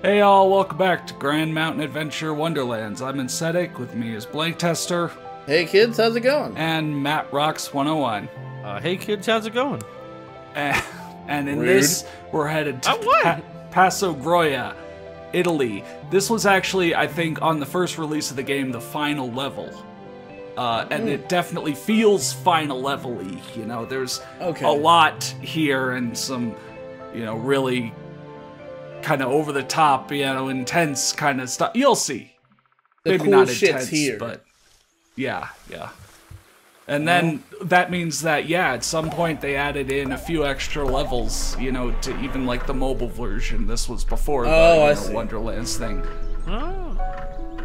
Hey all, welcome back to Grand Mountain Adventure Wonderlands. I'm Insetic, with me is Blank Tester. Hey kids, how's it going? And Matt Rocks 101. Hey kids, how's it going? And in Rude. this, we're headed to Passo, Grolla, Italy. This was actually, I think, on the first release of the game, the final level. And it definitely feels final level-y, you know, there's a lot here and some, you know, really kind of over the top, you know, intense kind of stuff. You'll see. The Maybe cool not shit's intense, here. but yeah. And then that means that, yeah, at some point they added in a few extra levels, you know, to even like the mobile version. This was before the Wonderlands thing.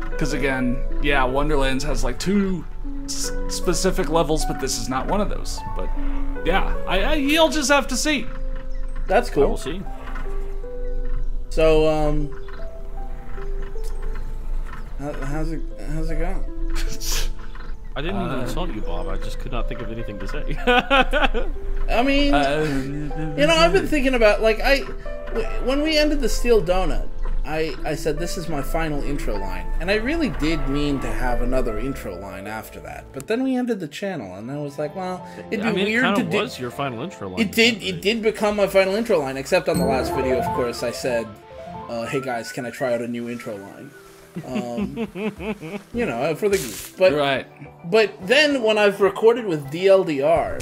Because again, yeah, Wonderlands has like two specific levels, but this is not one of those. But yeah, you'll just have to see. That's cool. We'll see. So, how's it going? I didn't mean to insult you, Bob. I just could not think of anything to say. I mean, you know, I've been thinking about, like, when we ended the Steel Donut, I said this is my final intro line, and I really did mean to have another intro line after that. But then we ended the channel, and I was like, well, it'd be weird to do. It was your final intro line. It did become my final intro line, except on the last video, of course, I said, hey guys, can I try out a new intro line? You know, for the goof. But But then when I've recorded with DLDR,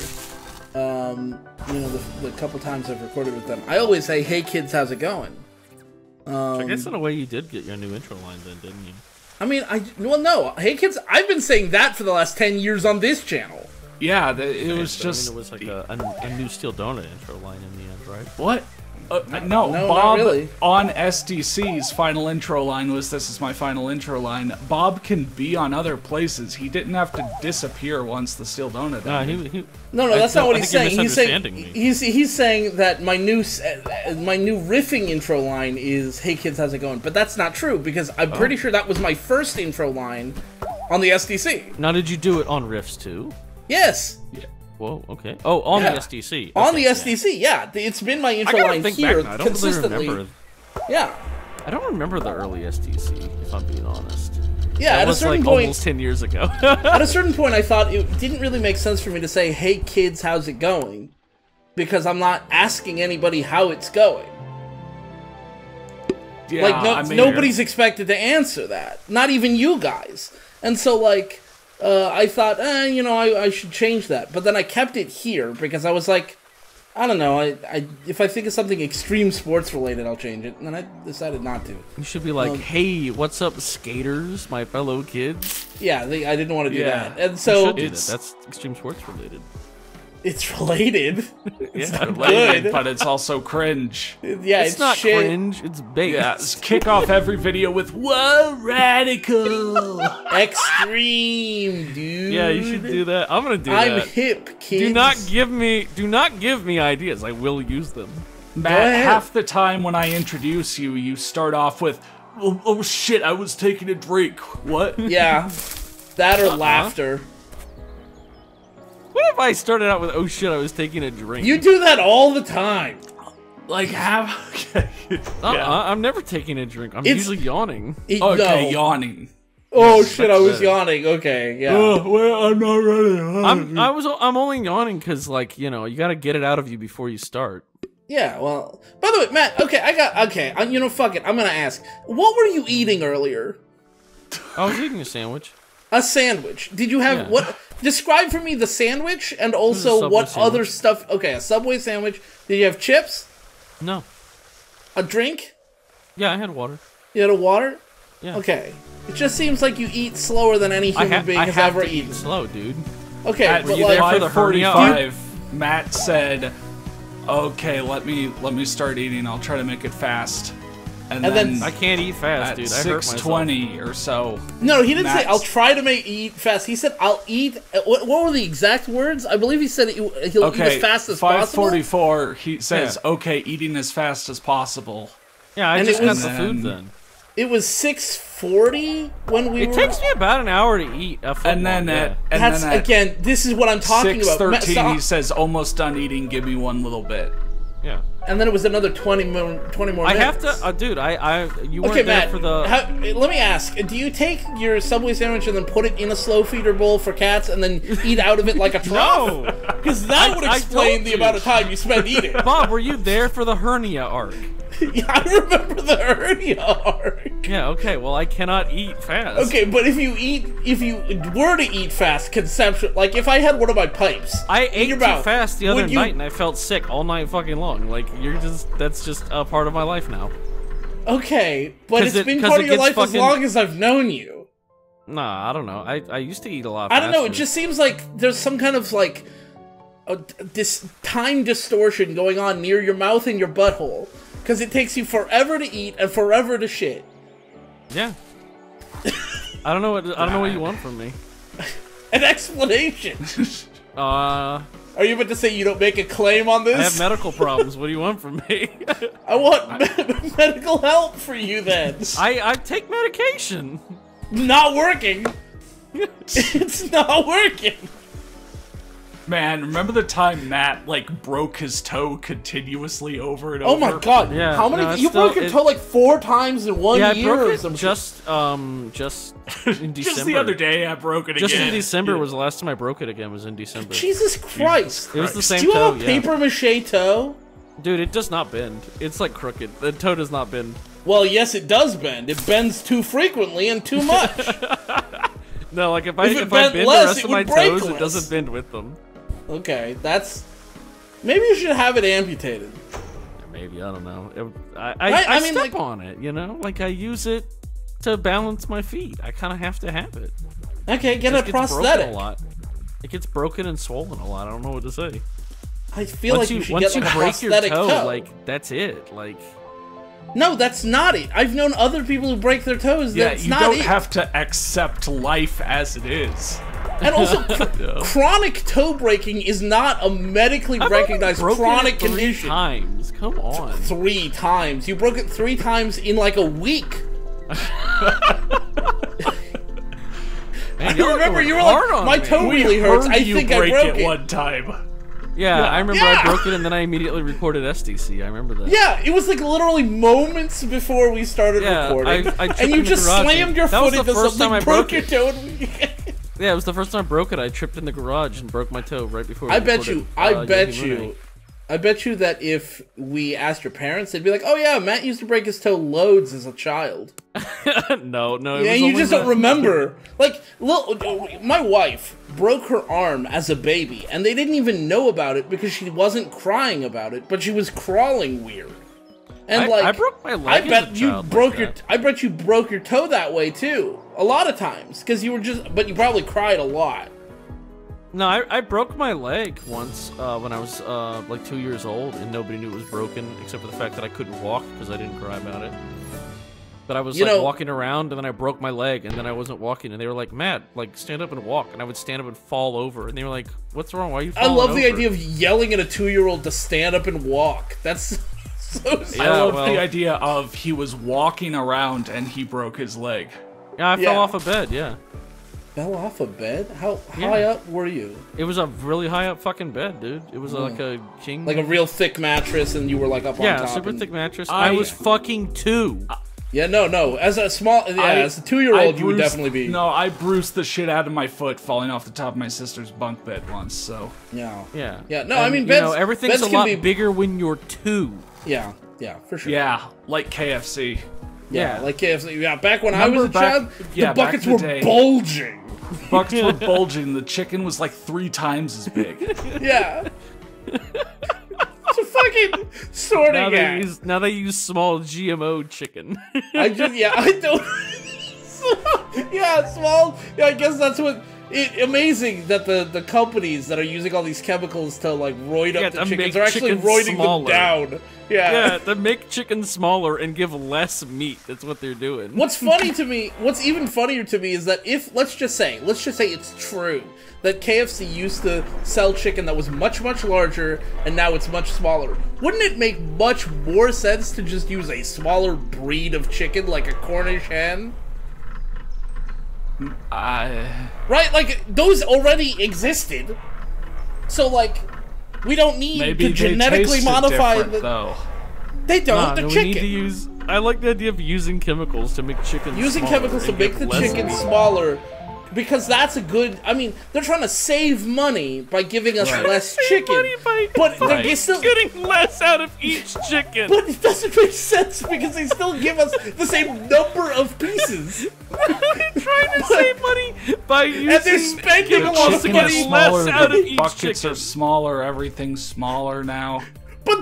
you know, the couple times I've recorded with them, I always say, hey kids, how's it going? I guess in a way you did get your new intro line then, didn't you? I mean, well, no. Hey kids, I've been saying that for the last 10 years on this channel. Yeah, it was just... I mean, it was like a new Steel Donut intro line in the end, right? What? No, Bob, not really. On SDC's final intro line was, this is my final intro line. Bob can be on other places. He didn't have to disappear once the Steel Donut ended. No, that's not what he's saying. He's saying that my new riffing intro line is, hey kids, how's it going? But that's not true, because I'm pretty sure that was my first intro line on the SDC. Now, did you do it on riffs too? Yes. Yeah. Whoa, okay. Oh, on the SDC. Okay, on the SDC, yeah. It's been my intro line here consistently. Really yeah. I don't remember the early SDC, if I'm being honest. Yeah, that was at a certain like point, almost 10 years ago. At a certain point, I thought it didn't really make sense for me to say, hey kids, how's it going? Because I'm not asking anybody how it's going. Yeah, like, nobody's expected to answer that. Not even you guys. And so, like... I thought, you know, I should change that. But then I kept it here because I was like, I don't know, if I think of something extreme sports related, I'll change it. And then I decided not to. You should be like, hey, what's up, skaters, my fellow kids? Yeah, I didn't want to do that. And so that's extreme sports related. It's related. It's not related, good. But it's also cringe. Yeah, it's not shit. cringe. It's bait. Yeah, kick off every video with "Whoa, radical, extreme, dude." Yeah, you should do that. I'm gonna do that. I'm hip, kids. Do not give me ideas. I will use them. Matt, half the time when I introduce you, you start off with, "Oh shit, I was taking a drink." What? Yeah, that or laughter. What if I started out with, oh shit, I was taking a drink? You do that all the time. Like, I'm never taking a drink. I'm usually yawning. Yawning. Oh shit, I was yawning. Okay, yeah. Well, I'm not ready. I'm only yawning because, like, you know, you got to get it out of you before you start. Yeah, well, by the way, Matt, you know, fuck it, I'm gonna ask. What were you eating earlier? I was eating a sandwich. A sandwich. Did you have, what, describe for me the sandwich, and also what other stuff, okay, a Subway sandwich. Did you have chips? No. A drink? Yeah, I had water. You had a water? Yeah. Okay. It just seems like you eat slower than any human being has ever eaten. Slow, dude. Okay, At but like, like, for the 45, Matt said, okay, let me start eating, I'll try to make it fast. And then I can't eat fast, dude. I hurt myself. 6:20 or so. No, he didn't say I'll try to eat fast. He said I'll eat. What were the exact words? I believe he said he'll eat as fast as possible. 5:44. He says, "Okay, eating as fast as possible." Yeah, I just got the food then. It was 6:40 when we. It takes me about an hour to eat a foot. And then again, this is what I'm talking about. 6:13, he says, "Almost done eating. Give me one little bit." Yeah. and then it was another 20 more minutes. I have to, dude. You weren't Okay, there Matt. for the. Let me ask: do you take your Subway sandwich and then put it in a slow feeder bowl for cats, and then eat out of it like a trough? No, Because that would explain the amount of time you spend eating. Bob, were you there for the hernia arc? Yeah, I remember the hernia arc. Yeah. Okay. Well, I cannot eat fast. Okay, but if you were to eat fast, conceptual, like if I had one of my pipes, I ate your too mouth, fast the other would you- night, and I felt sick all night fucking long. Like that's just a part of my life now. Okay, but 'Cause it's been it part of your gets life as fucking- long as I've known you. Nah, I don't know. I used to eat a lot. I don't know. It faster. just seems like there's some kind of like this time distortion going on near your mouth and your butthole, because it takes you forever to eat and forever to shit. Yeah. I don't know what you want from me. An explanation. Are you about to say you don't make a claim on this? I have medical problems. What do you want from me? I want medical help for you then. I take medication. Not working. It's not working. Man, remember the time Matt, like, broke his toe continuously over and Oh over? my god. Yeah, How many? no, it's you broke your still- toe like 4 times in 1 Yeah, I year broke or it some shit. just in December. Just the other day, I broke it Just again. in December was the last time I broke it again. Was in December. Jesus Christ. It was the same Do you toe. have a yeah. paper mache toe? Dude, it does not bend. It's like crooked. The toe does not bend. Well, yes, it does bend. It bends too frequently and too much. No, like if If it I bent bend the less, rest it of my would break toes, less. it doesn't bend with them. Okay, that's... Maybe you should have it amputated. Maybe, I don't know. I I mean, step like- on it, you know? Like I use it to balance my feet. I kind of have to have it. Okay, get It a just gets broken prosthetic. a lot. It gets broken and swollen a lot. I don't know what to say. I feel like you should get like a break your prosthetic toe, toe. like that's it. Like No, that's not it. I've known other people who break their toes. Yeah, That's you not don't it. have to accept life as it is. And also, chronic toe breaking is not a medically I've recognized only broken chronic it 3 condition. times. Come on. 3 times. You broke it 3 times in like a week. Man, I y'all are remember going you were hard like, on my me. toe really hurts. Heard I you think I break broke it it. one time. Yeah, I remember Yeah. I broke it and then I immediately recorded SDC. I remember that. Yeah, it was like literally moments before we started Yeah, recording, I tripped and you in the just garage slammed and- your that was foot the into first something, time I broke broke your it. toe. And Yeah, it was the first time I broke it. I tripped in the garage and broke my toe right before. I bet you, Yohimune. I bet you that if we asked your parents, they'd be like, "Oh yeah, Matt used to break his toe loads as a child." no. It Yeah, was you only just the- don't remember. Like, my wife broke her arm as a baby, and they didn't even know about it because she wasn't crying about it, but she was crawling weird. And I broke my leg. I as bet a you child broke like your. that. I bet you broke your toe that way too. A lot of times, because you were just. But you probably cried a lot. No, I broke my leg once when I was like 2 years old, and nobody knew it was broken except for the fact that I couldn't walk because I didn't cry about it. But I was You like know- walking around, and then I broke my leg, and then I wasn't walking, and they were like, "Matt, like stand up and walk," and I would stand up and fall over, and they were like, "What's wrong? Why are you I falling love the over?" idea of yelling at a 2-year-old to stand up and walk. That's so. Yeah, I love well- the idea of he was walking around and he broke his leg. Yeah, I Yeah. fell off a bed. Yeah, Fell off a bed? How Yeah. high up were you? it was a really high up fucking bed, dude. It was like a king. Like a real thick mattress, and you were like up on yeah, top. super and- thick mattress. I- I was fucking 2. Yeah, no. As a small, as a 2-year-old, you would bruised- definitely be. No, I bruised the shit out of my foot falling off the top of my sister's bunk bed once, so. Yeah. Yeah. Yeah, no, And, I mean, you beds, know, everything's beds a can lot be, bigger when you're 2. Yeah, for sure. Yeah, like KFC. Yeah, Yeah. like KFC. Yeah, back when I was a Remember back- child, yeah, the back buckets in the were day. bulging. Buckets were bulging, the chicken was like 3 times as big. Yeah. It's a fucking sorting act. Now they use small GMO chicken. I don't. Yeah, small. Yeah, I guess that's what. Amazing that the companies that are using all these chemicals to like roid Yeah, up the to chickens make are actually chickens roiding smaller. them down. Yeah. Yeah, to make chicken smaller and give less meat. That's what they're doing. What's funny to me, what's even funnier to me is that if, let's just say it's true that KFC used to sell chicken that was much, much larger and now it's much smaller. Wouldn't it make much more sense to just use a smaller breed of chicken like a Cornish hen? Right? Like, those already existed. So, like, We don't need Maybe to genetically modify the. Though. They don't. The no, chicken. We need to use. I like the idea of using chemicals to make chicken. Using chemicals to make the chicken smaller. Because that's a good. I mean, they're trying to save money by giving us less chicken, but they're still getting less out of each chicken. But it doesn't make sense because they still give us the same number of pieces. They're trying to save money by using. And they're spending a lot of money less out of each buckets chicken. are smaller. Everything's smaller now. But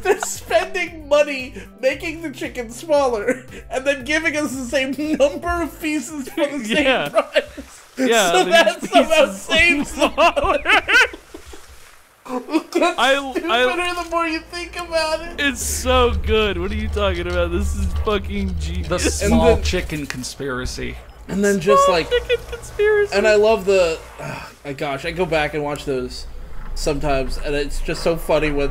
they're spending money making the chicken smaller and then giving us the same number of pieces for the same price. Yeah, so that somehow saves them. It gets stupider the more you think about it. It's so good. What are you talking about? This is fucking genius. The small chicken conspiracy. And then just like chicken conspiracy. And I love the gosh, I go back and watch those sometimes, and it's just so funny when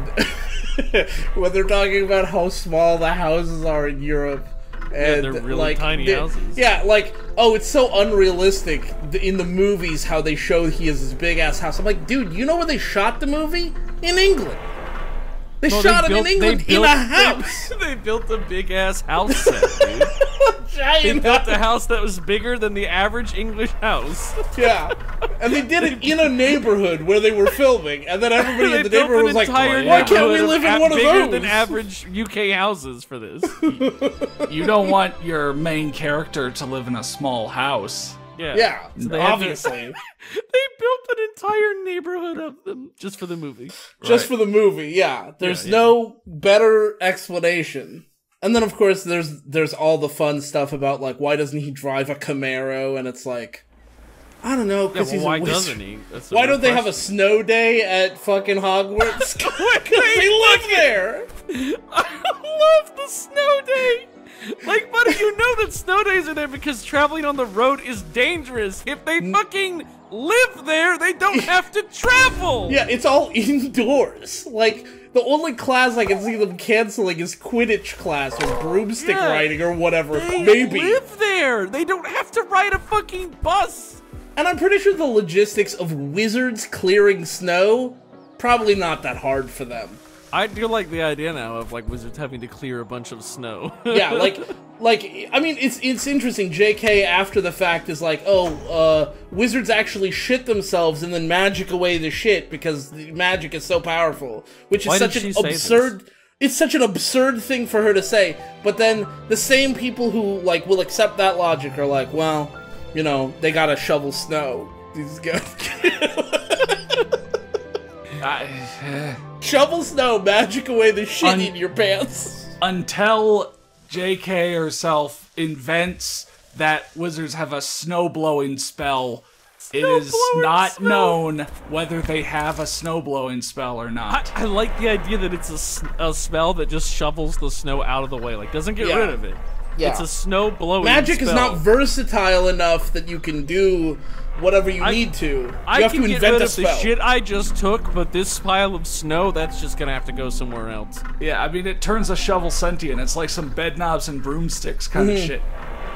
when they're talking about how small the houses are in Europe. And they're really tiny houses. Yeah, like, oh, it's so unrealistic in the movies how they show he has this big ass house. I'm like, dude, you know where they shot the movie? In England. They shot him in England in a house. They built a big ass house set, dude. They built a house that was bigger than the average English house. Yeah, and they did it in a neighborhood where they were filming, and then everybody in the neighborhood was like, "Why can't we live in one of those?" Bigger than average UK houses for this. You don't want your main character to live in a small house. Yeah, so obviously. They built an entire neighborhood of them just for the movie. Just for the movie, yeah. There's no better explanation. And then, of course, there's all the fun stuff about, like, why doesn't he drive a Camaro? And it's like, I don't know, because he's why a wizard. doesn't he? Why don't they have a snow day at fucking Hogwarts? Because they live there! I love the snow day! Like, buddy, you know that snow days are there because traveling on the road is dangerous. If they fucking live there, they don't have to travel! Yeah, it's all indoors. Like, the only class I can see them canceling is Quidditch class or broomstick riding or whatever. They live there! They don't have to ride a fucking bus! And I'm pretty sure the logistics of wizards clearing snow, probably not that hard for them. I do like the idea now of, like, wizards having to clear a bunch of snow. Yeah, like, I mean, it's interesting. JK, after the fact, is like, oh, wizards actually shit themselves and then magic away the shit because the magic is so powerful. Which is such an absurd... It's such an absurd thing for her to say. But then, the same people who, like, will accept that logic are like, well, you know, they gotta shovel snow. These guys... Shovel snow, magic away the shit in your pants. Until JK herself invents that wizards have a snow-blowing spell, it is not known whether they have a snow-blowing spell or not. I like the idea that it's a spell that just shovels the snow out of the way, like, doesn't get rid of it. Yeah. It's a snow-blowing Magic spell. is not versatile enough that you can do whatever you need to. You have to invent a spell. The shit I just took, but this pile of snow, that's just gonna have to go somewhere else. Yeah, I mean, it turns a shovel sentient. It's like some bed knobs and broomsticks kind of shit.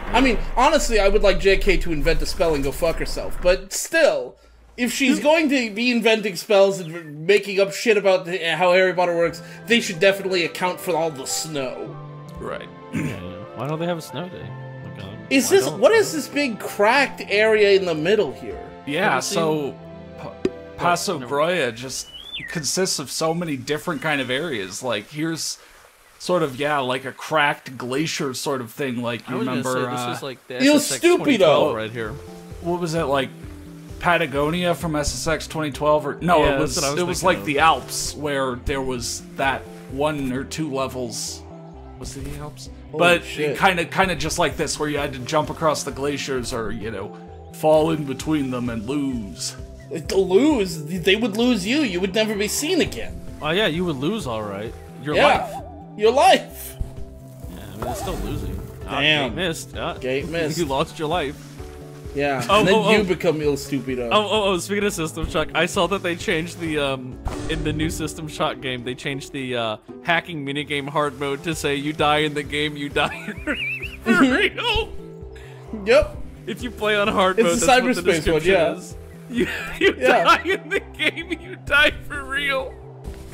I mean, honestly, I would like JK to invent a spell and go fuck herself, but still, if she's going to be inventing spells and making up shit about how Harry Potter works, they should definitely account for all the snow. Right. Why don't they have a snow day? What is this big cracked area in the middle here? Yeah, so Passo Grolla just consists of so many different kind of areas. Like, here's sort of, like a cracked glacier sort of thing. Like, you remember, this is like the Il SSX 2012 right here. What was it, like Patagonia from SSX 2012? Or no, yeah, it was like the Alps, where there was that 1 or 2 levels. Was it the Alps? But kind of just like this, where you had to jump across the glaciers or, you know, fall in between them and lose. Lose? They would lose you. You would never be seen again. Oh, yeah, you would lose, all right. Your life. Your life. Yeah, I mean, it's still losing. Damn. Gate missed. Gate missed. You lost your life. Yeah, and then you become Il Stupido. Oh, speaking of System Shock, I saw that they changed the, in the new System Shock game, they changed the, hacking minigame hard mode to say, you die in the game, you die in real. Yep. If you play on hard mode, it's that's the cyberspace what the one, description is. You die in the game, you die for real.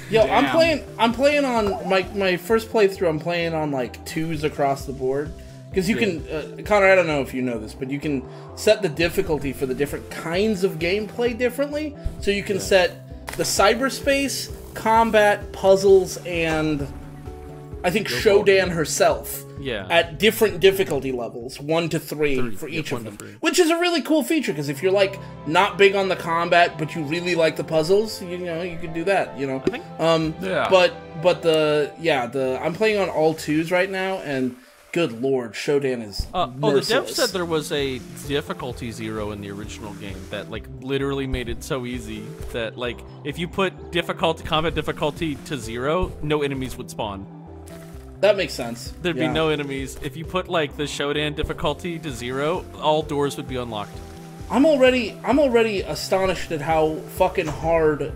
Yo, Damn. I'm playing on my first playthrough. I'm playing on like 2s across the board because you can, Connor. I don't know if you know this, but you can set the difficulty for the different kinds of gameplay differently. So you can set the cyberspace, combat, puzzles, and I think Shodan herself. Yeah. At different difficulty levels, 1 to 3 for each of them, which is a really cool feature because if you're like not big on the combat but you really like the puzzles, you know, you could do that. You know, I think, but I'm playing on all 2s right now, and good lord, Shodan is merciless. The dev said there was a difficulty 0 in the original game that like literally made it so easy that like if you put combat difficulty to 0, no enemies would spawn. That makes sense. There'd be no enemies. If you put like the Shodan difficulty to 0, all doors would be unlocked. I'm already astonished at how fucking hard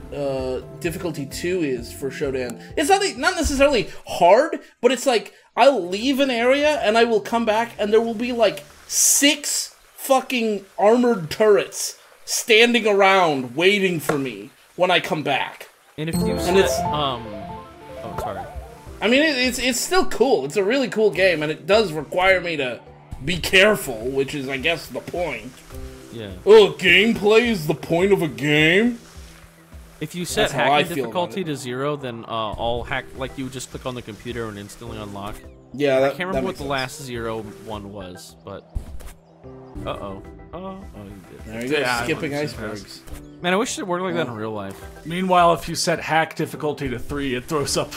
difficulty 2 is for Shodan. It's not necessarily hard, but it's like I'll leave an area and I will come back and there will be like 6 fucking armored turrets standing around waiting for me when I come back. And if you sorry. I mean, it's still cool. It's a really cool game, and it does require me to be careful, which is, I guess, the point. Yeah. Oh, gameplay is the point of a game? If you set hacking difficulty to 0, then all hack, like you just click on the computer and instantly unlock. Yeah, I can't remember what the last 0 one was, but... Uh-oh. Oh, you did. There you go, skipping icebergs. Man, I wish it worked like that in real life. Meanwhile, if you set hack difficulty to 3, it throws up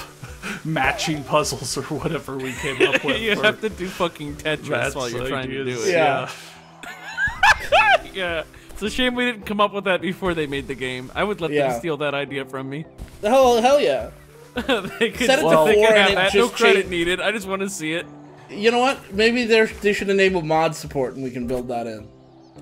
matching puzzles or whatever we came up with. You have to do fucking Tetris while you're trying to do it. Yeah. Yeah. It's a shame we didn't come up with that before they made the game. I would let them steal that idea from me. Hell yeah. They could, set it to 4 they could have and that. No credit needed. I just want to see it. You know what? Maybe they should enable mod support and we can build that in.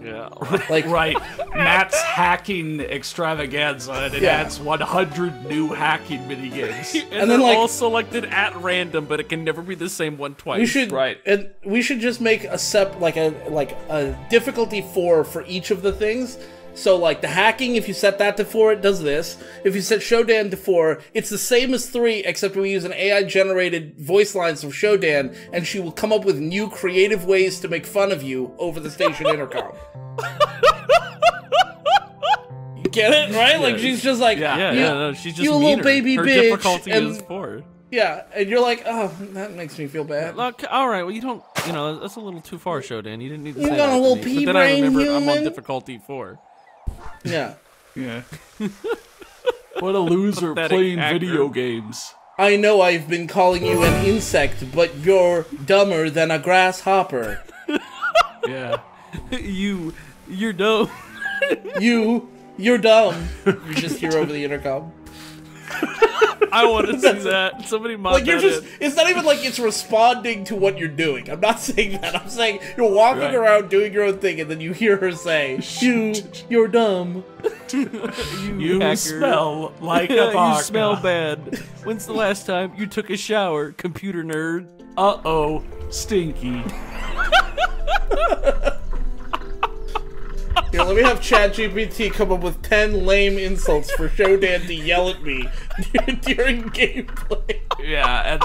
Yeah. Like right. Matt's hacking extravaganza, and it adds 100 new hacking minigames. and then like all selected at random, but it can never be the same one twice. We should just make a difficulty 4 for each of the things. So like the hacking, if you set that to 4, it does this. If you set Shodan to 4, it's the same as 3, except we use an AI-generated voice lines from Shodan, and she will come up with new creative ways to make fun of you over the station intercom. You get it, right? Like she's just like, she's just you little baby Her bitch. difficulty is 4. Yeah, and you're like, oh, that makes me feel bad. Look, all right, well, you don't, that's a little too far, Shodan. You didn't need to say that. You got a little pea brain, but then I remember human. I'm on difficulty 4. Yeah. Yeah. What a loser playing video games. I know I've been calling you an insect, but you're dumber than a grasshopper. Yeah. You're dumb. You're dumb. You just hear over the intercom. I want to see that. Somebody mod like you're that just in. It's not even like it's responding to what you're doing. I'm not saying that. I'm saying you're walking around doing your own thing and then you hear her say, you're dumb. You smell like a vodka. You smell bad. When's the last time you took a shower, computer nerd? Uh-oh, stinky. Here, let me have ChatGPT come up with 10 lame insults for Shodan to yell at me during gameplay. Yeah, and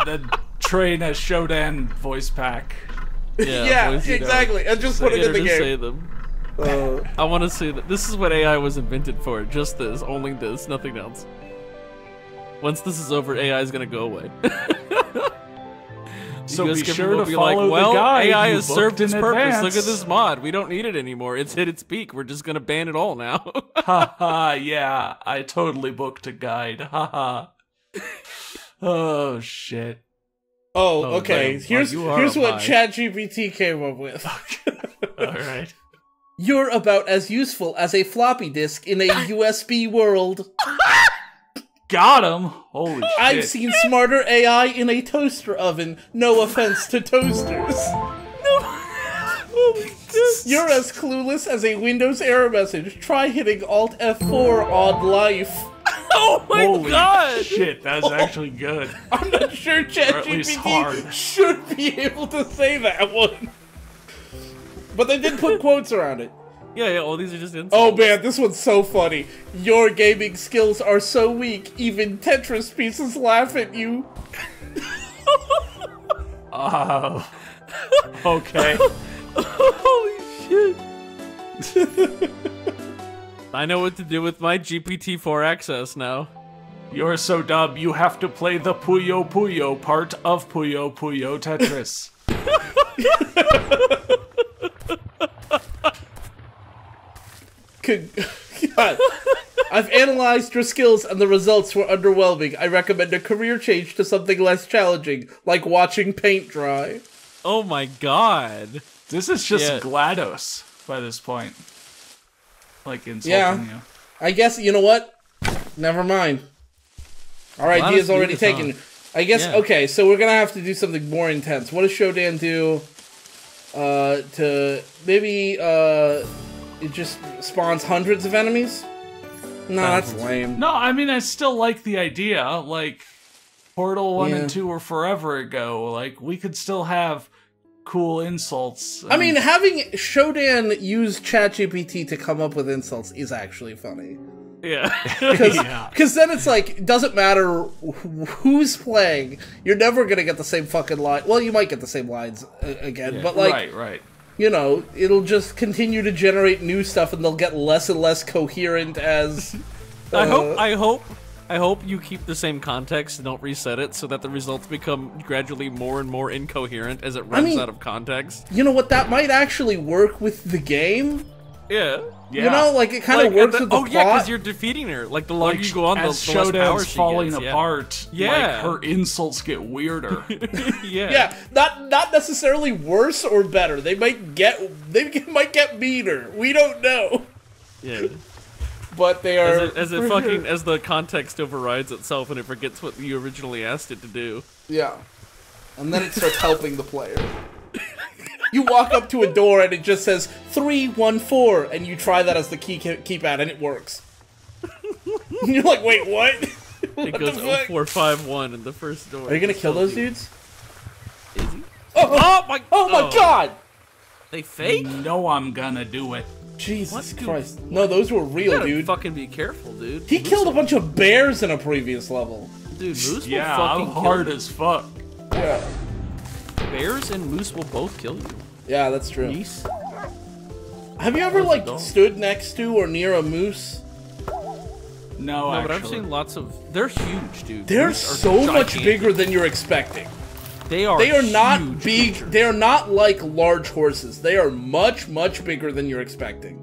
then train a Shodan voice pack. Yeah, exactly. And just put it in the game. Say them. I want to say that this is what AI was invented for. Just this, only this, nothing else. Once this is over, AI is gonna go away. So be sure to follow the guide AI has served its purpose. Advance. Look at this mod. We don't need it anymore. It's hit its peak. We're just gonna ban it all now. Haha, yeah. I totally booked a guide. Haha. Oh, shit. Oh, okay. Here's what ChatGPT came up with. Alright. You're about as useful as a floppy disk in a USB world. Got him! Holy shit. I've seen smarter AI in a toaster oven. No offense to toasters. No. Holy shit. You're as clueless as a Windows error message. Try hitting Alt F4 on life. Oh my Holy god! Shit, that's actually good. I'm not sure ChatGPT should be able to say that one. But they did put quotes around it. Yeah, all these are just insults. Oh man, this one's so funny. Your gaming skills are so weak, even Tetris pieces laugh at you. Oh. Okay. Holy shit. I know what to do with my GPT-4 access now. You're so dumb, you have to play the Puyo Puyo part of Puyo Puyo Tetris. God. I've analyzed your skills and the results were underwhelming. I recommend a career change to something less challenging, like watching paint dry. Oh my god. This is just GLaDOS by this point. Like insulting you. I guess, you know what? Never mind. Our idea's already taken. I guess, okay, so we're gonna have to do something more intense. What does Shodan do to maybe it just spawns hundreds of enemies? No, that's lame. No, I mean, I still like the idea. Like, Portal 1 and 2 were forever ago. Like, we could still have cool insults. I mean, having Shodan use ChatGPT to come up with insults is actually funny. Yeah. Because then it's like, it doesn't matter who's playing, you're never going to get the same fucking line. Well, you might get the same lines again, but like... Right. You know, it'll just continue to generate new stuff, and they'll get less and less coherent as. I hope you keep the same context and don't reset it, so that the results become gradually more and more incoherent as it runs out of context. You know what? That might actually work with the game. Yeah. You know, like it kind of works with the plot. Oh yeah, because you're defeating her. Like the longer you go on, the less power she falling gets. apart. Yeah. Like her insults get weirder. Yeah, not necessarily worse or better. They might get meaner. We don't know. Yeah. But they are as the context overrides itself and it forgets what you originally asked it to do. Yeah. And then it starts helping the player. You walk up to a door and it just says 314, and you try that as the keypad and it works. And you're like, wait, what? It goes 0451 in the first door. Are you gonna kill those dudes? Is he? Oh my god! They fake? No, I'm gonna do it. Jesus Christ. No, those were real, dude. Fucking be careful, dude. He killed a bunch of bears in a previous level. Dude, Moose will I'm hard as fuck. Yeah. Bears and moose will both kill you. Yeah, that's true. Moose? Have you ever, like, stood next to or near a moose? No, but I've seen lots of... They're huge, dude. They're so much bigger than you're expecting. They are not big. Creatures. They are not like large horses. They are much, much bigger than you're expecting.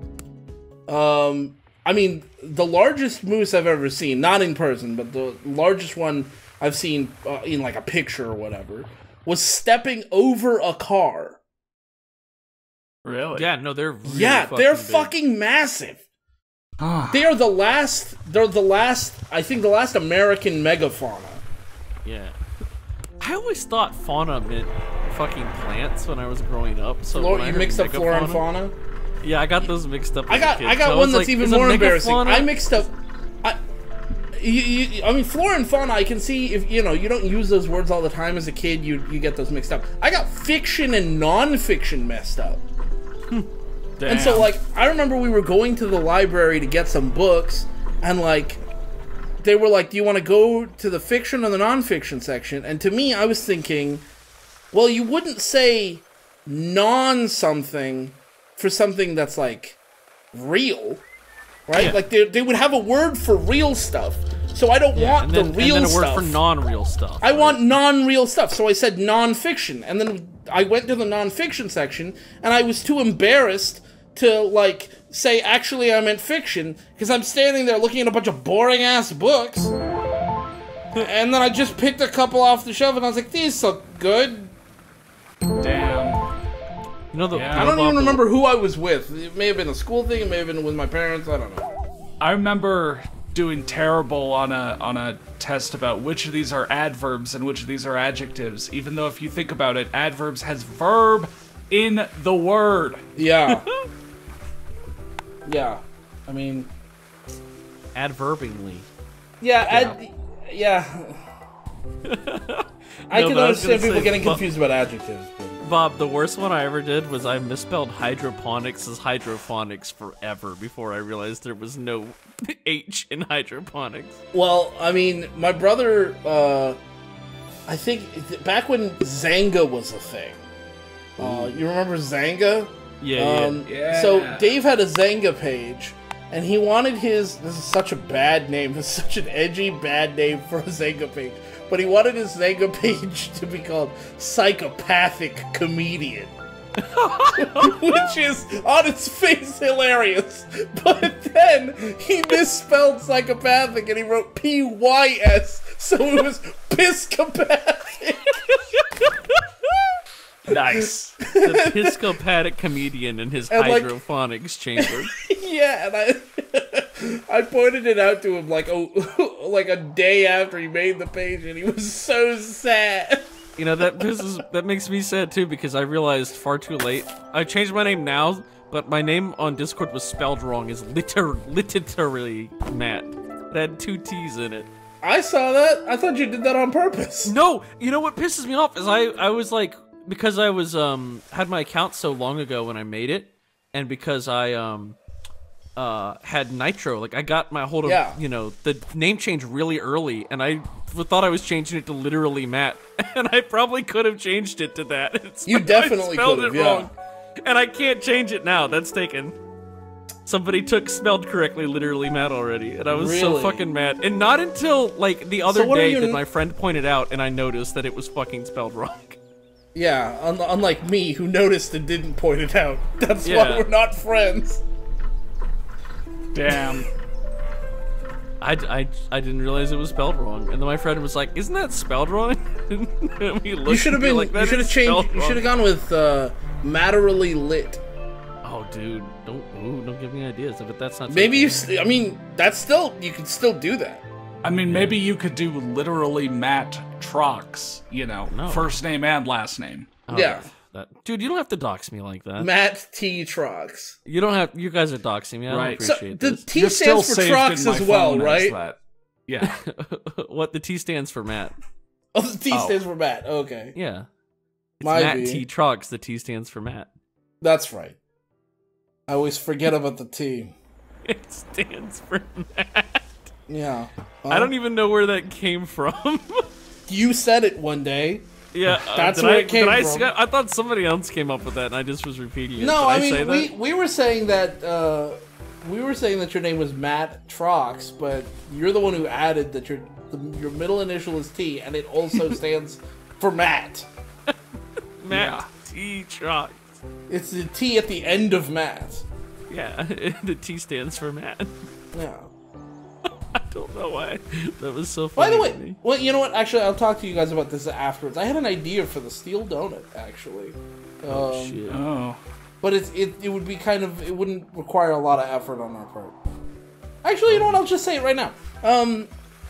I mean, the largest moose I've ever seen, not in person, but the largest one I've seen in, like, a picture or whatever, was stepping over a car. Really? Yeah, no, they're really they're fucking massive. They are the last, I think the last American megafauna. Yeah. I always thought fauna meant fucking plants when I was growing up. So you mixed up flora and fauna? Yeah, I got those mixed up. I got one that's even more embarrassing. I mixed up. I mean, flora and fauna. I can see if you don't use those words all the time as a kid. You get those mixed up. I got fiction and non-fiction messed up. And so, like, I remember we were going to the library to get some books, and like, they were like, "Do you want to go to the fiction or the non-fiction section?" And to me, I was thinking, well, you wouldn't say non-something for something that's like real, right? Yeah. Like they would have a word for real stuff. So I don't want the real stuff. And then a word for non-real stuff. I want non-real stuff. So I said non-fiction, and then I went to the non-fiction section, and I was too embarrassed to like say actually I meant fiction because I'm standing there looking at a bunch of boring ass books, and then I just picked a couple off the shelf, and I was like, these look good. Damn. You know, I don't even remember who I was with. It may have been a school thing. It may have been with my parents. I don't know. I remember doing terrible on a test about which of these are adverbs and which of these are adjectives. Even though if you think about it, adverbs has verb in the word. Yeah. Yeah. I mean, adverbingly. Yeah. I can understand people getting confused about adjectives. But Bob, the worst one I ever did was I misspelled hydroponics as hydrophonics forever before I realized there was no H in hydroponics. Well, I mean, my brother, I think back when Zanga was a thing. You remember Zanga? Yeah. So Dave had a Zanga page, and he wanted his. This is such a bad name. This is such an edgy, bad name for a Zanga page. But he wanted his Zanga page to be called Psychopathic Comedian. Which is, on its face, hilarious. But then, he misspelled psychopathic and he wrote P-Y-S, so it was Piscopathic. Nice. The Piscopathic Comedian in his hydroponics chamber. Yeah, and I pointed it out to him like a day after he made the page, and he was so sad. You know, that makes me sad too, because I realized far too late. I changed my name now, but my name on Discord was spelled wrong as literally Matt. It had 2 T's in it. I saw that. I thought you did that on purpose. No, you know what pisses me off is I was like, because I was had my account so long ago when I made it, and because I had Nitro, like I got my hold of you know, the name change really early, and I thought I was changing it to literally Matt, and I probably could have changed it to that. You definitely could have, wrong, and I can't change it now. That's taken. Somebody spelled correctly literally Matt already, and I was so fucking mad. And not until like the other day that my friend pointed out, and I noticed that it was fucking spelled wrong. Yeah, unlike me, who noticed and didn't point it out. That's why we're not friends. Damn. I didn't realize it was spelled wrong, and then my friend was like, "Isn't that spelled wrong?" And we looked, you should have been. like, you should have changed. You should have gone with Matterly Lit. Oh, dude, don't give me ideas. But that's not. Maybe you. I mean, that's still. You could still do that. I mean, maybe you could do literally Matt Trox. You know, first name and last name. Oh, yeah. Dude, you don't have to dox me like that. Matt T. Trox. You don't have. You guys are doxing me. I don't appreciate this. The T stands for Trox as well, right? Yeah. What the T stands for, Matt? Oh, the T stands for Matt. Okay. Yeah. It's Matt T. Trox. The T stands for Matt. That's right. I always forget about the T. It stands for Matt. Yeah. I don't even know where that came from. You said it one day. Yeah, that's where it came from. I thought somebody else came up with that, and I just was repeating it. No, I mean we were saying that your name was Matt Trox, but you're the one who added that your middle initial is T, and it also stands for Matt. Matt T. Trox. It's the T at the end of Matt. Yeah, the T stands for Matt. Yeah. I don't know why. That was so funny. By the way, well, you know what? Actually, I'll talk to you guys about this afterwards. I had an idea for the steel donut, actually. Oh shit. Oh. But it would be kind of, it wouldn't require a lot of effort on our part. Actually, you know what? I'll just say it right now.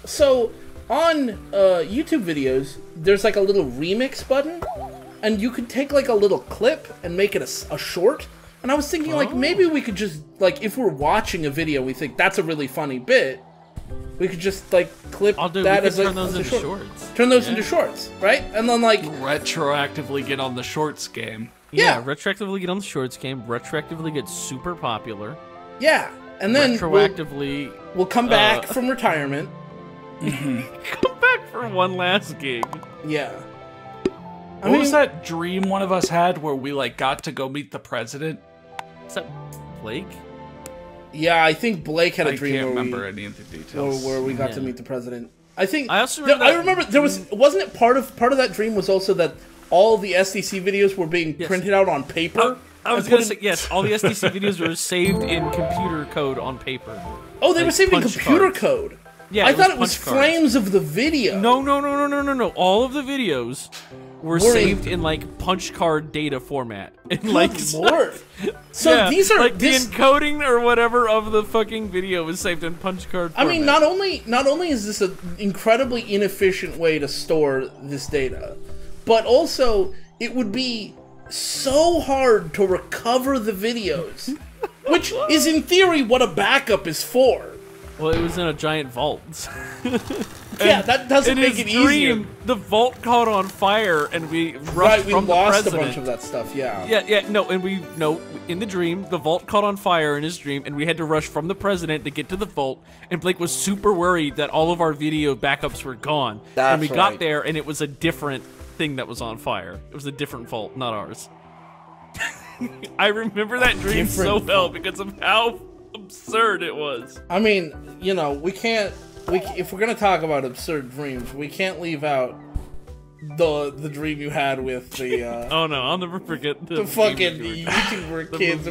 So on YouTube videos, there's like a little remix button, and you could take like a little clip and make it a short. And I was thinking, like, maybe we could just, like, if we're watching a video, we think that's a really funny bit, we could just, like, clip that as turn those into shorts. Turn those into shorts, right? And then, like, retroactively get on the shorts game. Yeah, retroactively get on the shorts game, retroactively get super popular. Yeah, and then retroactively we'll come back from retirement. Come back for one last gig. Yeah. What was that dream one of us had where we, like, got to go meet the president? Is that Blake? Yeah, I think Blake had a dream. I can't remember any of the details. Where we got to meet the president. I think. I also remember. I remember there was. Wasn't it part of that dream was also that all the SDC videos were being printed out on paper? I was gonna say yes. All the SDC videos were saved in computer code on paper. Oh, they were saved in computer code. Yeah, I thought it was frames of the video. No. All of the videos were saved in like punch card data format. In like Lord. So these are like the encoding or whatever of the fucking video was saved in punch card format. I mean, not only is this an incredibly inefficient way to store this data, but also it would be so hard to recover the videos, which is in theory what a backup is for. Well, it was in a giant vault. that doesn't make it easier. The vault caught on fire, and we rushed from the president. Right, we lost a bunch of that stuff. In the dream, the vault caught on fire in his dream, and we had to rush from the president to get to the vault. And Blake was super worried that all of our video backups were gone. And we got there, and it was a different thing that was on fire. It was a different vault, not ours. I remember that dream so well because of how absurd it was. I mean, you know, we can't. If we're gonna talk about absurd dreams, we can't leave out the dream you had with the. Oh no, I'll never forget the fucking YouTuber kids.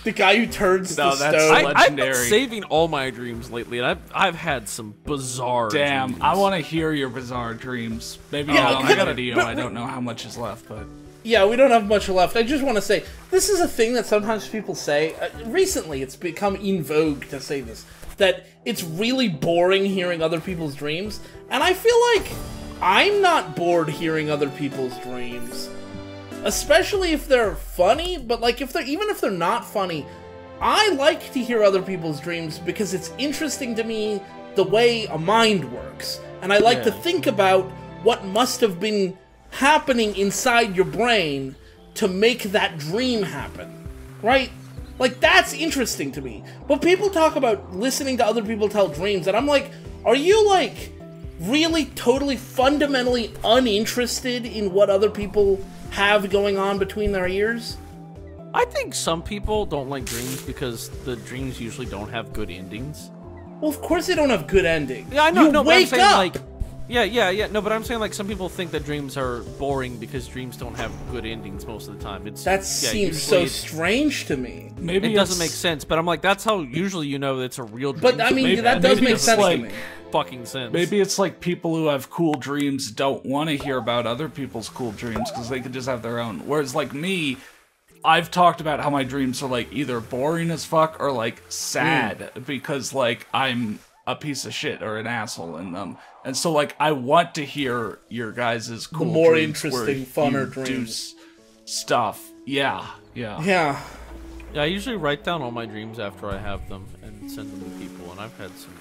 The guy who turns to stone. I've been saving all my dreams lately, and I've had some bizarre. Damn, dreams. I want to hear your bizarre dreams. Maybe I got a video. I don't know how much is left, but. Yeah, we don't have much left. I just want to say, this is a thing that sometimes people say. Recently, it's become in vogue to say this. That it's really boring hearing other people's dreams. And I feel like I'm not bored hearing other people's dreams. Especially if they're funny, but like even if they're not funny, I like to hear other people's dreams because it's interesting to me the way a mind works. And I like to think about what must have been happening inside your brain to make that dream happen, right? Like, that's interesting to me. But people talk about listening to other people tell dreams, and I'm like, are you, like, really totally fundamentally uninterested in what other people have going on between their ears? I think some people don't like dreams because the dreams usually don't have good endings. Well, of course they don't have good endings. Yeah, I know. You wake up! Like, yeah. No, but I'm saying, like, some people think that dreams are boring because dreams don't have good endings most of the time. That seems so strange to me. Maybe it doesn't make sense, but I'm like, that's how usually you know it's a real dream. But, I mean, that does make sense to me. Fucking sense. Maybe it's like people who have cool dreams don't want to hear about other people's cool dreams because they could just have their own. Whereas, like me, I've talked about how my dreams are, like, either boring as fuck or, like, sad because, like, I'm a piece of shit or an asshole in them. And so, like, I want to hear your guys' cool the more dreams interesting, funner dreams. Stuff. Yeah. Yeah, I usually write down all my dreams after I have them and send them to people, and I've had some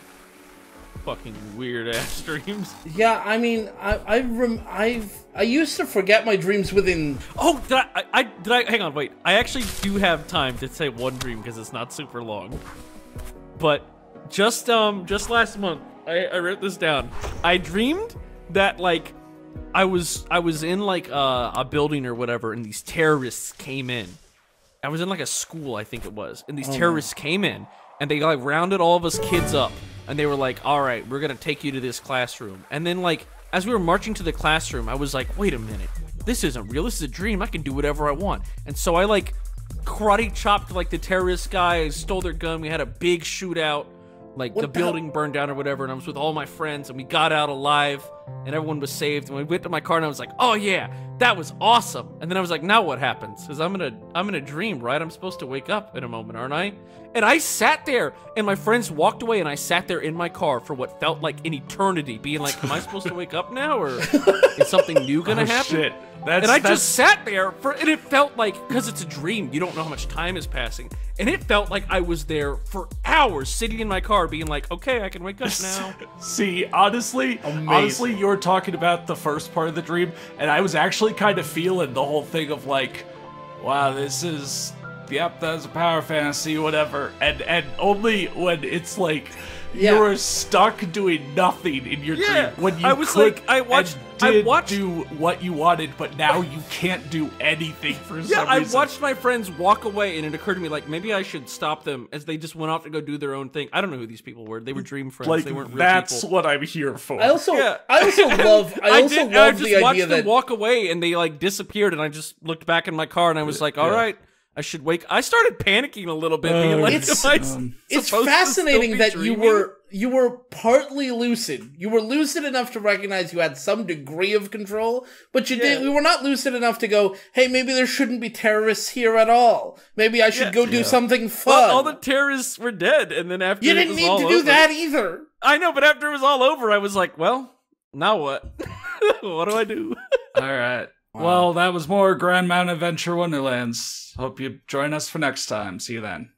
fucking weird-ass dreams. Yeah, I mean, I used to forget my dreams within... Oh, did I hang on, wait. I actually do have time to say one dream because it's not super long. But just last month, I wrote this down. I dreamed that, like, I was in, like, a building or whatever, and these terrorists came in. I was in, like, a school, I think it was. And these terrorists came in, and they, like, rounded all of us kids up. And they were like, all right, we're going to take you to this classroom. And then, like, as we were marching to the classroom, I was like, wait a minute. This isn't real. This is a dream. I can do whatever I want. And so I, like, karate chopped, like, the terrorist guy. I stole their gun. We had a big shootout. Like, the building burned down or whatever, and I was with all my friends, and we got out alive, and everyone was saved, and we went to my car, and I was like, oh yeah, that was awesome. And then I was like, now what happens? Because I'm in a dream, right? I'm supposed to wake up in a moment, aren't I? And I sat there, and my friends walked away, and I sat there in my car for what felt like an eternity, being like, am I supposed to wake up now, or is something new gonna happen? Shit. Just sat there, and it felt like, because it's a dream, you don't know how much time is passing, and it felt like I was there for hours, sitting in my car, being like, okay, I can wake up now. See, honestly, you were talking about the first part of the dream, and I was actually kind of feeling the whole thing of like, wow, this is, yep, that's a power fantasy, whatever, and only when it's like, you're stuck doing nothing in your dream when you I watched do what you wanted, but now you can't do anything for some reason. I watched my friends walk away, and it occurred to me, like, maybe I should stop them as they just went off to go do their own thing. I don't know who these people were. They were dream friends. Like, they weren't real that's people. what I'm here for. I also love the idea that them walk away, and they, like, disappeared, and I just looked back in my car, and I was like, all right. I should wake. I started panicking a little bit, being like, it's fascinating that you were partly lucid. You were lucid enough to recognize you had some degree of control, but you were not lucid enough to go, hey, maybe there shouldn't be terrorists here at all. Maybe I should go do something fun. Well, all the terrorists were dead, and then after you didn't need to do that either. I know, but after it was all over, I was like, well, now what? What do I do? All right. Wow. Well, that was more Grand Mountain Adventure Wonderlands. Hope you join us for next time. See you then.